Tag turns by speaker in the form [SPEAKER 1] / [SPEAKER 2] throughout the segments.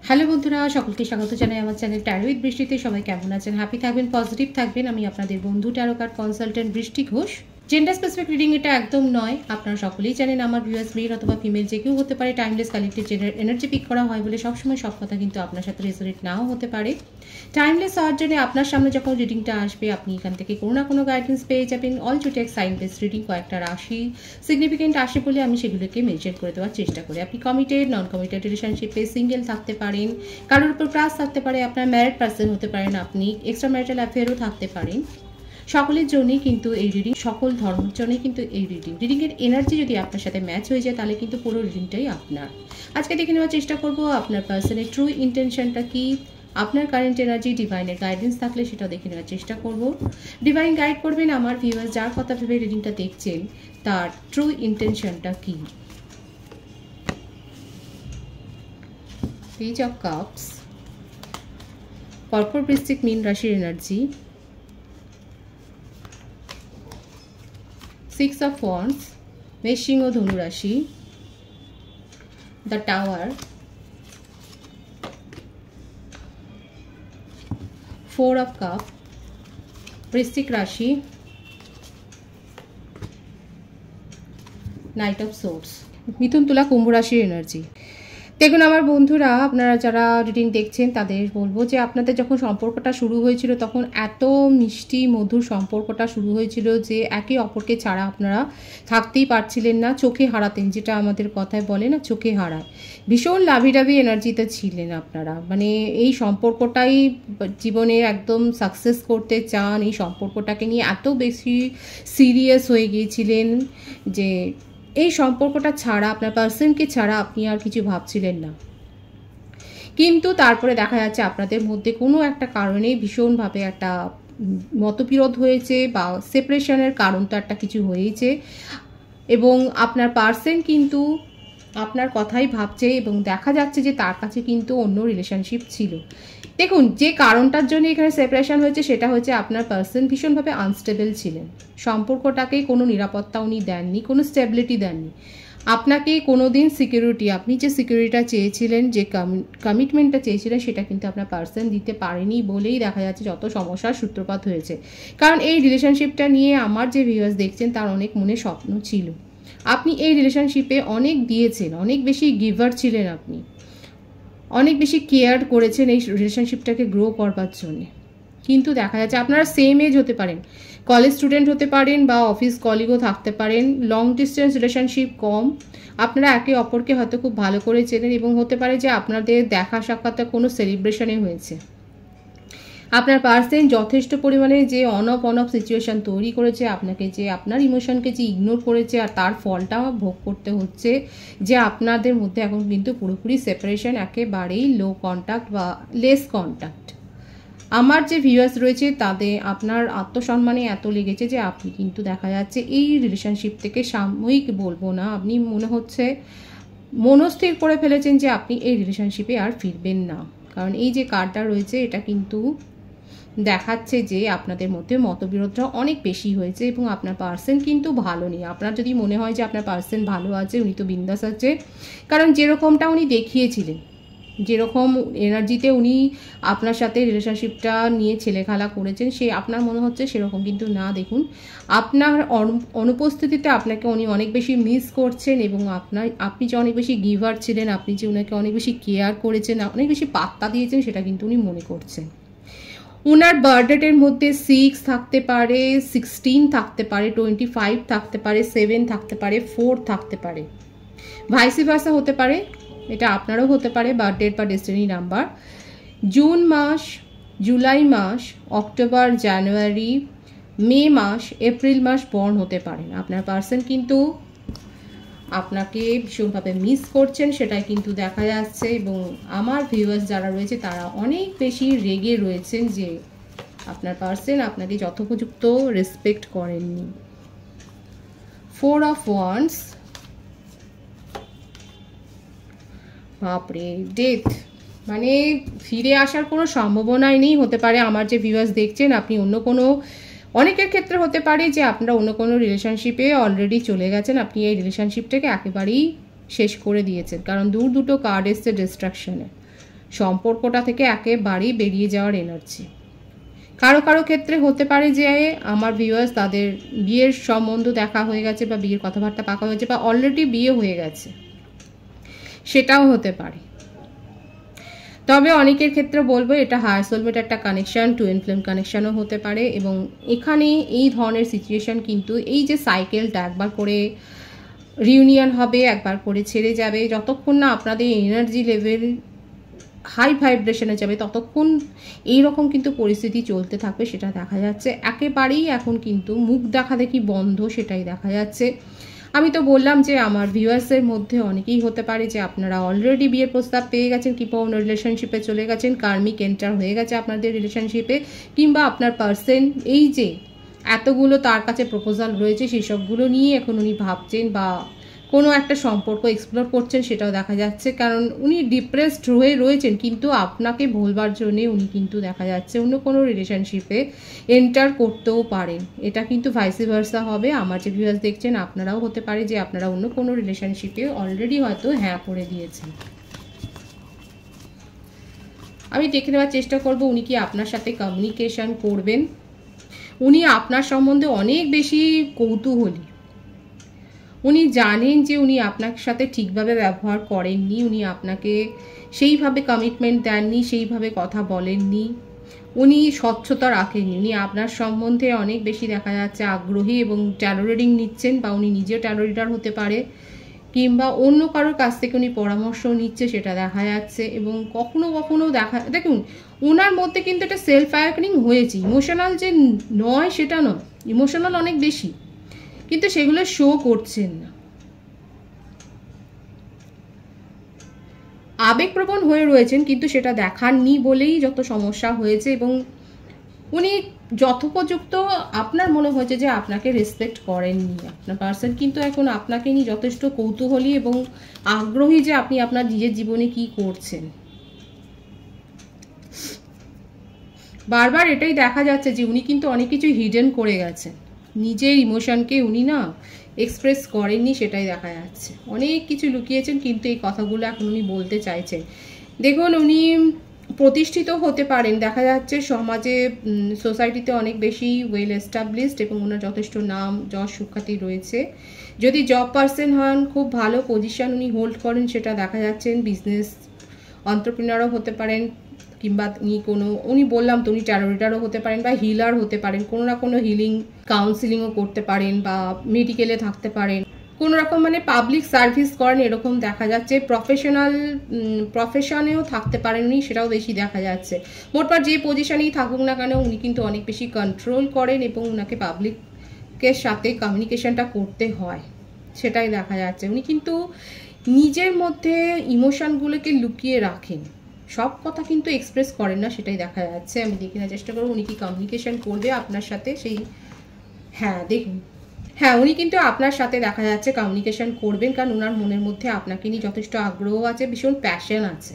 [SPEAKER 1] Hello বন্ধুরা, সকলকে স্বাগত জানাই আমার চ্যানেল ট্যারো উইথ বৃষ্টিতে। সবাই কেমন আছেন? হ্যাপি থাকবেন, পজিটিভ থাকবেন। আমি আপনাদের বন্ধু ট্যারো কার্ড কনসালটেন্ট বৃষ্টি ঘোষ। জেন্ডার স্পেসিফিক রিডিং এটা একদম নয়। আপনারা সকলেই জানেন আমার ভিউয়ার্স মেল অথবা ফিমেল যে কেউ হতে পারে। Timeless collective gender energy pick করা হয় বলে সবসময় সব কথা কিন্তু আপনার সাথে রেজোনেট নাও হতে পারে। টাইমলেস হওয়ার জন্য আপনার সামনে যখন রিডিংটা আসবে আপনি এখান থেকে কোনো না কোনো গাইডেন্স পেয়ে যাবেন। All to take sign base reading, কয়েকটা রাশি সিগনিফিকেন্ট আসে বলে আমি সেগুলোকে মেনশন করে দেওয়ার চেষ্টা করি। আপনি কমিটেড, নন কমিটেড রিলেশনশিপে সিঙ্গেল থাকতে পারেন, কারোর উপর ক্রাশ থাকতে পারে, আপনার ম্যারিড পার্সন হতে পারেন, আপনি এক্সট্রা ম্যারিটাল অ্যাফেয়ারও থাকতে পারেন। সকলের জন্যই কিন্তু এই রিডিং, সকল ধর্মের জন্যই কিন্তু এই রিডিংয়ের এনার্জি যদি আপনার সাথে ম্যাচ হয়ে যায় তাহলে কিন্তু পুরো রিডিংটাই আপনার। আজকে দেখে নেওয়ার চেষ্টা করব আপনার পার্সনের ট্রু ইন্টেনশনটা কি, আপনার কারেন্ট এনার্জি, ডিভাইনের গাইডেন্স থাকলে সেটা দেখে নেওয়ার চেষ্টা করব। ডিভাইন গাইড করবেন আমার ভিউয়ার্স যার কথা ভেবে রিডিংটা দেখছেন তার ট্রু ইন্টেনশনটা কি। পেজ অফ কাপস, কর্কট, বৃশ্চিক, মীন রাশির এনার্জি, 6 of Wands, মেষ, সিংহ, ধনু রাশি, দ্য টাওয়ার, 4 of কাপ, বৃশ্চিক রাশি, নাইট অফ সোর্স, মিথুন, তুলা, কুম্ভ রাশির এনার্জি। দেখুন আমার বন্ধুরা, আপনারা যারা রিডিং দেখছেন তাদের বলবো যে আপনাদের যখন সম্পর্কটা শুরু হয়েছিল তখন এত মিষ্টি মধুর সম্পর্কটা শুরু হয়েছিল যে একে অপরকে ছাড়া আপনারা থাকতেই পারছিলেন না, চোখে হারাতেন, যেটা আমাদের কথায় বলে না, চোখে হারায়। ভীষণ লাভিডাভি এনার্জিতে ছিলেন আপনারা, মানে এই সম্পর্কটাই জীবনে একদম সাকসেস করতে চান, এই সম্পর্কটাকে নিয়ে এত বেশি সিরিয়াস হয়ে গিয়েছিলেন যে এই সম্পর্কটা ছাড়া, আপনার পার্সনকে ছাড়া আপনি আর কিছু ভাবছিলেন না। কিন্তু তারপরে দেখা যাচ্ছে আপনাদের মধ্যে কোনো একটা কারণে ভীষণভাবে একটা মতবিরোধ হয়েছে বা সেপারেশনের কারণ তো একটা কিছু হয়েছে, এবং আপনার পার্সন কিন্তু আপনার কথাই ভাবছে এবং দেখা যাচ্ছে যে তার কাছে কিন্তু অন্য রিলেশনশিপ ছিল। দেখুন যে কারণটার জন্য এখানে সেপারেশন হয়েছে সেটা হচ্ছে আপনার পার্সন ভীষণভাবে আনস্টেবল ছিলেন, সম্পর্কটাকে কোনো নিরাপত্তা উনি দেননি, কোনো স্টেবিলিটি দেননি আপনাকে কোনো দিন। সিকিউরিটি, আপনি যে সিকিউরিটিটা চেয়েছিলেন, যে কমিটমেন্টটা চেয়েছিলেন সেটা কিন্তু আপনার পার্সন দিতে পারেনি বলেই দেখা যাচ্ছে যত সমস্যার সূত্রপাত হয়েছে। কারণ এই রিলেশনশিপটা নিয়ে আমার যে ভিউয়ার্স দেখছেন তার অনেক মনে স্বপ্ন ছিল, আপনি এই রিলেশনশিপে অনেক দিয়েছেন, অনেক বেশি গিভার ছিলেন, আপনি অনেক বেশি কেয়ার করেছেন এই রিলেশনশিপটাকে গ্রো করবার জন্য। কিন্তু দেখা যাচ্ছে আপনারা সেম এজ হতে পারেন, কলেজ স্টুডেন্ট হতে পারেন বা অফিস কলিগও থাকতে পারেন, লং ডিস্টেন্স রিলেশনশিপ কম, আপনারা একে অপরকে হয়তো খুব ভালো করে চেনেন এবং হতে পারে যে আপনাদের দেখা সাক্ষাৎটা কোনো সেলিব্রেশনে হয়েছে। আপনার পার্সন যথেষ্ট পরিমাণে যে অন অফ সিচুয়েশান তৈরি করেছে আপনাকে, যে আপনার ইমোশনকে যে ইগনোর করেছে আর তার ফলটা ভোগ করতে হচ্ছে, যে আপনাদের মধ্যে এখন কিন্তু পুরোপুরি সেপারেশন, একেবারেই লো কন্ট্যাক্ট বা লেস কন্ট্যাক্ট। আমার যে ভিউয়ার্স রয়েছে তাদের আপনার আত্মসম্মানে এত লেগেছে যে আপনি কিন্তু দেখা যাচ্ছে এই রিলেশনশিপ থেকে সাময়িক বলবো না, আপনি মনে হচ্ছে মনস্থির করে ফেলেছেন যে আপনি এই রিলেশনশিপে আর ফিরবেন না। কারণ এই যে কার্ডটা রয়েছে এটা কিন্তু দেখাচ্ছে যে আপনাদের মধ্যে মতবিরোধটা অনেক বেশি হয়েছে এবং আপনার পার্সন কিন্তু ভালো নেই। আপনার যদি মনে হয় যে আপনার পার্সন ভালো আছে, উনি তো বিন্দাস আছে, কারণ যেরকমটা উনি দেখিয়েছিলেন, যেরকম এনার্জিতে উনি আপনার সাথে রিলেশনশিপটা নিয়ে ছেলেখেলা করেছেন, সে আপনার মনে হচ্ছে সেরকম কিন্তু না। দেখুন আপনার অনুপস্থিতিতে আপনাকে উনি অনেক বেশি মিস করছেন এবং আপনি যে অনেক বেশি গিভার ছিলেন, আপনি যে ওনাকে অনেক বেশি কেয়ার করেছেন, অনেক বেশি পাত্তা দিয়েছেন, সেটা কিন্তু উনি মনে করছেন। ওনার বার্থডেটের মধ্যে 6 থাকতে পারে, 16 থাকতে পারে, 25 থাকতে পারে, 7 থাকতে পারে, 4 থাকতে পারে, ভাইসি ভার্সা হতে পারে, এটা আপনারও হতে পারে বার্থডেট বা ডেস্টিনি নাম্বার। জুন মাস, জুলাই মাস, অক্টোবর, জানুয়ারি, মে মাস, এপ্রিল মাস বর্ন হতে পারেন। আপনার পার্সন কিন্তু আপনাকে ভীষণভাবে মিস করছেন, সেটাই কিন্তু দেখা যাচ্ছে। এবং আমার ভিউয়ার্স যারা রয়েছে তারা অনেক বেশি রেগে রয়েছেন যে আপনার পার্সন আপনাকে যথোপযুক্ত রেসপেক্ট করেননি। 4 of Wands, বাপরে, ডেথ, মানে ফিরে আসার কোনো সম্ভাবনাই নেই। হতে পারে আমার যে ভিউয়ার্স দেখছেন আপনি অন্য কোনো, অনেকের ক্ষেত্রে হতে পারে যে আপনারা অন্য কোনো রিলেশনশিপে অলরেডি চলে গেছেন, আপনি এই রিলেশনশিপটাকে একেবারেই শেষ করে দিয়েছেন, কারণ দুটো কার্ড এসছে ডিস্ট্রাকশনে। সম্পর্কটা থেকে একেবারেই বেরিয়ে যাওয়ার এনার্জি। কারো কারো ক্ষেত্রে হতে পারে যে আমার ভিউয়ার্স তাদের বিয়ের সম্বন্ধ দেখা হয়ে গেছে বা বিয়ের কথাবার্তা পাকা হয়েছে বা অলরেডি বিয়ে হয়ে গেছে, সেটাও হতে পারে। তবে অনেকের ক্ষেত্রে বলবো এটা হায়ার সোলমেট একটা কানেকশন, টুইন ফ্লেম কানেকশনও হতে পারে। এবং এখানে এই ধরনের সিচুয়েশন কিন্তু এই যে সাইকেলটা একবার করে রিউনিয়ন হবে, একবার করে ছেড়ে যাবে, যতক্ষণ না আপনাদের এনার্জি লেভেল হাই ভাইব্রেশনে যাবে ততক্ষণ এইরকম কিন্তু পরিস্থিতি চলতে থাকবে, সেটা দেখা যাচ্ছে। একেবারেই এখন কিন্তু মুখ দেখা দেখি বন্ধ, সেটাই দেখা যাচ্ছে। আমি তো বললাম যে আমার ভিউয়ার্সের মধ্যে অনেকেই হতে পারে যে আপনারা অলরেডি বিয়ের প্রস্তাব পেয়ে গেছেন কিংবা অন্য রিলেশনশিপে চলে গেছেন, কার্মিক এন্টার হয়ে গেছে আপনাদের রিলেশনশিপে, কিংবা আপনার পার্সন এই যে এতগুলো তার কাছে প্রপোজাল রয়েছে সেই সবগুলো নিয়ে এখন উনি ভাবছেন বা কোনো একটা সম্পর্ক এক্সপ্লোর করছেন, সেটাও দেখা যাচ্ছে। কারণ উনি ডিপ্রেসড হয়ে রয়েছেন, কিন্তু আপনাকে ভুলবার জন্যে উনি কিন্তু দেখা যাচ্ছে অন্য কোনো রিলেশনশিপে এন্টার করতেও পারেন। এটা কিন্তু ভাইস ভার্সা হবে। আমার যে ভিউয়ার্স দেখছেন আপনারাও হতে পারে যে আপনারা অন্য কোনো রিলেশনশিপে অলরেডি হয়তো হ্যাঁ করে দিয়েছেন। আমি দেখে নেওয়ার চেষ্টা করব উনি কি আপনার সাথে কমিউনিকেশন করবেন। উনি আপনার সম্বন্ধে অনেক বেশি কৌতূহলী। উনি জানেন যে উনি আপনার সাথে ঠিকভাবে ব্যবহার করেননি, উনি আপনাকে সেইভাবে কমিটমেন্ট দেননি, সেইভাবে কথা বলেননি, উনি স্বচ্ছতা রাখেননি। উনি আপনার সম্বন্ধে অনেক বেশি দেখা যাচ্ছে আগ্রহী এবং ট্যারো রিডিং নিচ্ছেন, বা উনি নিজেও ট্যারো রিডার হতে পারে, কিংবা অন্য কারোর কাছ থেকে উনি পরামর্শ নিচ্ছে, সেটা দেখা যাচ্ছে। এবং কখনো কখনো দেখুন ওনার মধ্যে কিন্তু একটা সেলফ অ্যাওয়াকেনিং হয়েছে। ইমোশনাল যে নয় সেটা নয়, ইমোশনাল অনেক বেশি, কিন্তু সেগুলো শো করছেন না। আবেগপ্রবণ হয়ে রয়েছেন, কিন্তু সেটা দেখাননি বলেই যত সমস্যা হয়েছে। এবং উনি যথোপযুক্ত আপনার মনে হয়েছে যে আপনাকে রেসপেক্ট করেননি। আপনার পার্সন কিন্তু এখন আপনাকে নিয়ে যথেষ্ট কৌতূহলী এবং আগ্রহী যে আপনি আপনার নিজের জীবনে কি করছেন। বারবার এটাই দেখা যাচ্ছে যে উনি কিন্তু অনেক কিছু হিডেন করে গেছেন, নিজের ইমোশনকে উনি না এক্সপ্রেস করেননি, সেটাই দেখা যাচ্ছে। অনেক কিছু লুকিয়েছেন, কিন্তু এই কথাগুলো এখন উনি বলতে চাইছেন। দেখুন উনি প্রতিষ্ঠিত হতে পারেন, দেখা যাচ্ছে সমাজে, সোসাইটিতে অনেক বেশি ওয়েল এস্টাবলিশড এবং ওনার যথেষ্ট নাম যশ সুখ্যাতি রয়েছে। যদি জব পার্সন হন, খুব ভালো পজিশন উনি হোল্ড করেন, সেটা দেখা যাচ্ছেন। বিজনেস এন্টারপ্রেনারও হতে পারেন, কিংবা উনি বললাম তো উনি ট্যারো রিডারও হতে পারেন বা হিলার হতে পারেন, কোনো না কোনো হিলিং কাউন্সিলিংও করতে পারেন বা মেডিকেলে থাকতে পারেন, কোনো রকম মানে পাবলিক সার্ভিস করেন এরকম দেখা যাচ্ছে। প্রফেশনেও থাকতে পারেন উনি, সেটাও বেশি দেখা যাচ্ছে। মোটমাট যে পজিশনেই থাকুক না কেন উনি কিন্তু অনেক বেশি কন্ট্রোল করেন এবং ওনাকে পাবলিকের সাথে কমিউনিকেশনটা করতে হয়, সেটাই দেখা যাচ্ছে। উনি কিন্তু নিজের মধ্যে ইমোশনগুলোকে লুকিয়ে রাখেন, সব কথা কিন্তু এক্সপ্রেস করেন না, সেটাই দেখা যাচ্ছে। আমি দেখে নেওয়ার চেষ্টা করবো উনি কি কমিউনিকেশন করবে আপনার সাথে। সেই হ্যাঁ দেখুন, হ্যাঁ উনি কিন্তু আপনার সাথে দেখা যাচ্ছে কমিউনিকেশন করবেন, কারণ ওনার মনের মধ্যে আপনাকে নিয়ে যথেষ্ট আগ্রহ আছে, ভীষণ প্যাশন আছে।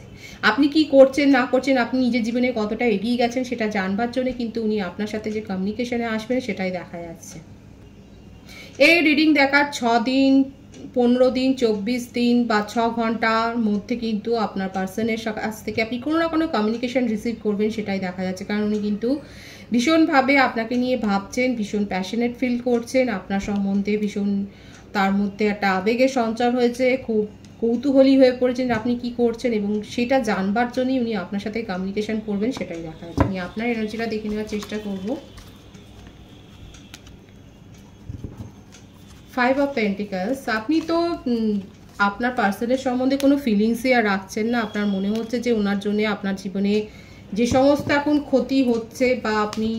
[SPEAKER 1] আপনি কি করছেন না করছেন, আপনি নিজের জীবনে কতটা এগিয়ে গেছেন সেটা জানবার জন্য কিন্তু উনি আপনার সাথে যে কমিউনিকেশনে আসবেন সেটাই দেখা যাচ্ছে। এই রিডিং দেখার 6 দিন, 15 দিন, 24 দিন বা 6 ঘন্টার মধ্যে কিন্তু আপনার পার্সনের কাছ থেকে আপনি কোনো না কোনো কমিউনিকেশন রিসিভ করবেন, সেটাই দেখা যাচ্ছে। কারণ উনি কিন্তু ভীষণভাবে আপনাকে নিয়ে ভাবছেন, ভীষণ প্যাশনেট ফিল করছেন আপনার সম্বন্ধে, ভীষণ তার মধ্যে একটা আবেগের সঞ্চার হয়েছে, খুব কৌতূহলী হয়ে পড়েছেন আপনি কি করছেন, এবং সেটা জানবার জন্যই উনি আপনার সাথে কমিউনিকেশন করবেন, সেটাই দেখা যাচ্ছে। আমি আপনার এনার্জিটা দেখে নেওয়ার চেষ্টা করব। 5 অফ পেন্টিকলস। আপনি তো আপনার পার্সনের সম্বন্ধে কোনো ফিলিংসই আর রাখছেন না। আপনার মনে হচ্ছে যে ওনার জন্য আপনার জীবনে যে সমস্ত এখন ক্ষতি হচ্ছে বা আপনি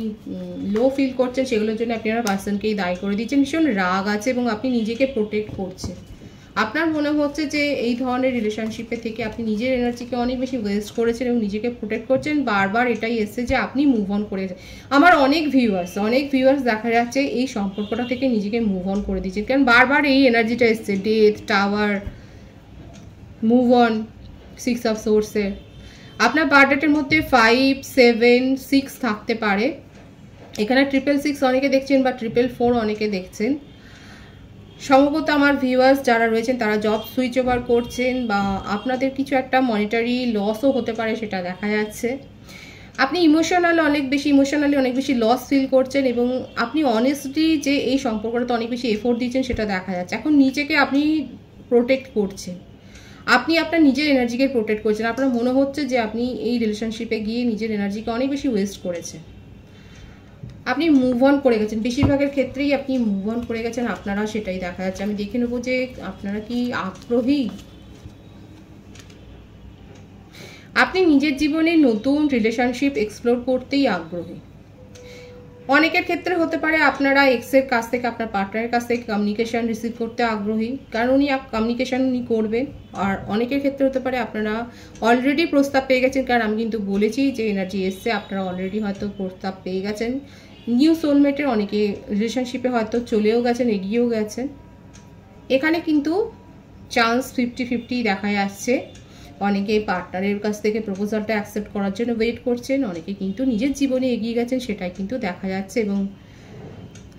[SPEAKER 1] লো ফিল করছেন সেগুলোর জন্য আপনি আপনার পার্সনকেই দায়ী করে দিচ্ছেন। ভীষণ রাগ আছে এবং আপনি নিজেকে প্রোটেক্ট করছেন। আপনার মনে হচ্ছে যে এই ধরনের রিলেশনশিপে থেকে আপনি নিজের এনার্জিকে অনেক বেশি ওয়েস্ট করেছেন এবং নিজেকে প্রোটেক্ট করছেন। বারবার এটাই এসছে যে আপনি মুভ অন করে আমার অনেক ভিউয়ার্স দেখা যাচ্ছে এই সম্পর্কটা থেকে নিজেকে মুভ অন করে দিচ্ছেন, কারণ বারবার এই এনার্জিটা এসছে, death, tower, move on, 6 of সোর্সের। আপনার বার্থডেটের মধ্যে 5, 7, 6 থাকতে পারে। এখানে 666 অনেকে দেখছেন বা 444 অনেকে দেখছেন। সম্ভবত আমার ভিউয়ার্স যারা রয়েছেন তারা জব সুইচ ওভার করছেন, বা আপনাদের কিছু একটা মনিটারি লসও হতে পারে, সেটা দেখা যাচ্ছে। আপনি ইমোশনালি অনেক বেশি লস ফিল করছেন, এবং আপনি অনেস্টলি যে এই সম্পর্কটাতে অনেক বেশি এফোর্ট দিচ্ছেন সেটা দেখা যাচ্ছে। এখন নিজেকে আপনি প্রোটেক্ট করছেন, আপনি আপনার নিজের এনার্জিকে প্রোটেক্ট করছেন। আপনার মনে হচ্ছে যে আপনি এই রিলেশনশিপে গিয়ে নিজের এনার্জিকে অনেক বেশি ওয়েস্ট করেছেন, আপনি মুভ অন করে গেছেন। বেশিরভাগের ক্ষেত্রেই আপনি মুভ অন করে গেছেন, আপনারা সেটাই দেখা যাচ্ছে। আমি দেখে নেবো যে আপনারা কি আগ্রহী, আপনি নিজের জীবনে নতুন রিলেশনশিপ এক্সপ্লোর করতেই আগ্রহী। অনেকের ক্ষেত্রে হতে পারে আপনারা এক্সের কাছ থেকে, আপনার পার্টনারের কাছ থেকে কমিউনিকেশন রিসিভ করতে আগ্রহী, কারণ উনি কমিউনিকেশন করবেন। আর অনেকের ক্ষেত্রে হতে পারে আপনারা অলরেডি প্রস্তাব পেয়ে গেছেন, কারণ আমি কিন্তু বলেছি যে এনার্জি এসছে, আপনারা অলরেডি হয়তো প্রস্তাব পেয়ে গেছেন। নিউ সোলমেটের অনেকে রিলেশনশিপে হয়তো চলেও গেছেন, এগিয়েও গেছেন। এখানে কিন্তু চান্স 50-50 দেখা যাচ্ছে। অনেকে পার্টনারের কাছ থেকে প্রপোজালটা অ্যাকসেপ্ট করার জন্য ওয়েট করছেন, অনেকে কিন্তু নিজের জীবনে এগিয়ে গেছেন, সেটাই কিন্তু দেখা যাচ্ছে। এবং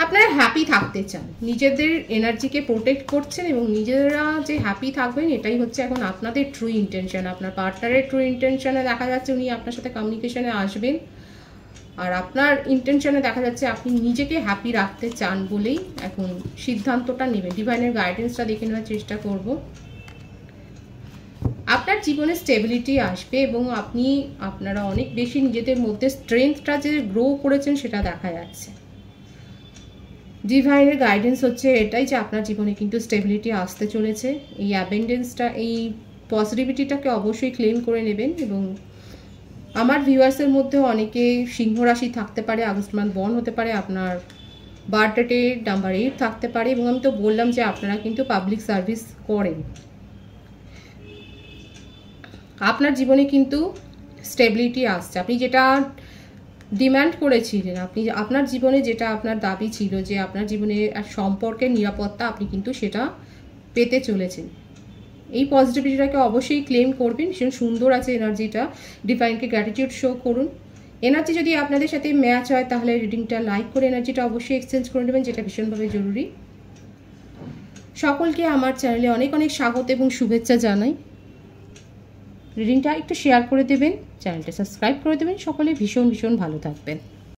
[SPEAKER 1] আপনারা হ্যাপি থাকতে চান, নিজেদের এনার্জিকে প্রোটেক্ট করছেন, এবং নিজেরা যে হ্যাপি থাকবেন এটাই হচ্ছে এখন আপনাদের ট্রু ইন্টেনশন। আপনার পার্টনারের ট্রু ইন্টেনশনে দেখা যাচ্ছে উনি আপনার সাথে কমিউনিকেশনে আসবেন, আর আপনার ইন্টেনশনে দেখা যাচ্ছে আপনি নিজেকে হ্যাপি রাখতে চান বলেই এখন সিদ্ধান্তটা নেবেন। ডিভাইনের গাইডেন্সটা দেখে নেওয়ার চেষ্টা করব। আপনার জীবনে স্টেবিলিটি আসবে, এবং আপনারা অনেক বেশি নিজেদের মধ্যে স্ট্রেংথটা যে গ্রো করেছেন সেটা দেখা যাচ্ছে। ডিভাইনের গাইডেন্স হচ্ছে এটাই যে আপনার জীবনে কিন্তু স্টেবিলিটি আসতে চলেছে। এই অ্যাবেন্ডেন্সটা, এই পজিটিভিটিটাকে অবশ্যই ক্লেম করে নেবেন। এবং আমার ভিউয়ার্সের মধ্যে অনেকে সিংহ রাশি থাকতে পারে, আগস্ট মান্থ বর্ন হতে পারে, আপনার বার্থডে নাম্বার 8 থাকতে পারে, এবং আমি তো বললাম যে আপনারা কিন্তু পাবলিক সার্ভিস করেন। আপনার জীবনে কিন্তু স্টেবিলিটি আসছে। আপনি যেটা ডিম্যান্ড করেছিলেন, আপনার জীবনে যেটা আপনার দাবি ছিল যে আপনার জীবনে সম্পর্কের নিরাপত্তা, আপনি কিন্তু সেটা পেতে চলেছেন। এই পজিটিভিটিটাকে অবশ্যই ক্লেম করবেন। ভীষণ সুন্দর আছে এনার্জিটা। ডিভাইনকে গ্র্যাটিটিউড শো করুন। এনার্জি যদি আপনাদের সাথে ম্যাচ হয় তাহলে রিডিংটা লাইক করে এনার্জিটা অবশ্যই এক্সচেঞ্জ করে নেবেন, যেটা ভীষণভাবে জরুরি। সকলকে আমার চ্যানেলে অনেক অনেক স্বাগত এবং শুভেচ্ছা জানাই। রিডিংটা একটু শেয়ার করে দেবেন, চ্যানেলটা সাবস্ক্রাইব করে দেবেন। সকলে ভীষণ ভীষণ ভালো থাকবেন।